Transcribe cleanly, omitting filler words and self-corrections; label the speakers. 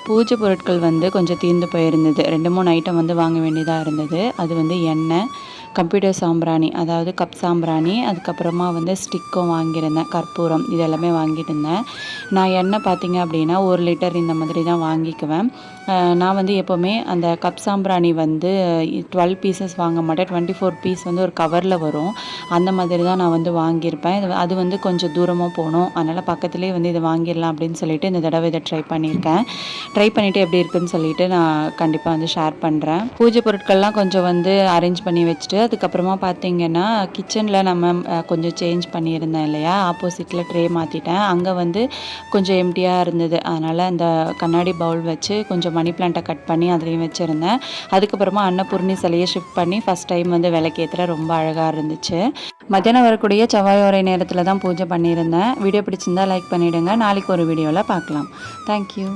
Speaker 1: பூஜை பொருட்கள் வந்து கொஞ்சம் தீர்ந்து போயிருந்தது. 2, 3 ஐட்டம் வந்து வாங்க வேண்டியதா இருந்தது. அது வந்து எண்ணெய், கம்ப்யூட்டர் சாம்பிராணி, அதாவது கப் சாம்பிராணி, அதுக்கப்புறமா வந்து ஸ்டிக்கும் வாங்கியிருந்தேன். கற்பூரம் இது எல்லாமே வாங்கிட்டு இருந்தேன். நான் எண்ணெய் பார்த்தீங்க அப்படின்னா 1 லிட்டர் இந்த மாதிரி தான் வாங்கிக்குவேன். நான் வந்து எப்போவுமே அந்த கப் சாம்பிராணி வந்து 12 பீசஸ் வாங்க மாட்டேன். 24 பீஸ் வந்து ஒரு கவரில் வரும். அந்த மாதிரி தான் நான் வந்து வாங்கியிருப்பேன். அது வந்து கொஞ்சம் தூரமாக போகணும். அதனால் பக்கத்துலேயே வந்து இதை வாங்கிடலாம் அப்படின்னு சொல்லிட்டு இந்த தடவை இதை ட்ரை பண்ணியிருக்கேன். ட்ரை பண்ணிவிட்டு எப்படி இருக்குன்னு சொல்லிட்டு நான் கண்டிப்பாக வந்து ஷேர் பண்ணுறேன். பூஜை பொருட்கள்லாம் கொஞ்சம் வந்து அரேஞ்ச் பண்ணி வச்சுட்டு அதுக்கப்புறமா பார்த்தீங்கன்னா கிச்சனில் நம்ம கொஞ்சம் சேஞ்ச் பண்ணியிருந்தேன் இல்லையா, ஆப்போசிட்டில் ட்ரே மாற்றிட்டேன். அங்கே வந்து கொஞ்சம் எம்டியாக இருந்தது. அதனால் அந்த கண்ணாடி பவுல் வச்சு கொஞ்சம் மணி பிளான்ட்டை கட் பண்ணி அதுலேயும் வச்சுருந்தேன். அதுக்கப்புறமா அன்னபூர்ணி சிலையை ஷிஃப்ட் பண்ணி ஃபஸ்ட் டைம் வந்து விளக்கேற்றுற ரொம்ப அழகாக இருந்துச்சு. மத்தியானம் வரக்கூடிய செவ்வாய் ஓரை நேரத்தில் தான் பூஜை பண்ணியிருந்தேன். வீடியோ பிடிச்சிருந்தா லைக் பண்ணிவிடுங்க. நாளைக்கு ஒரு வீடியோவில் பார்க்கலாம். தேங்க்யூ.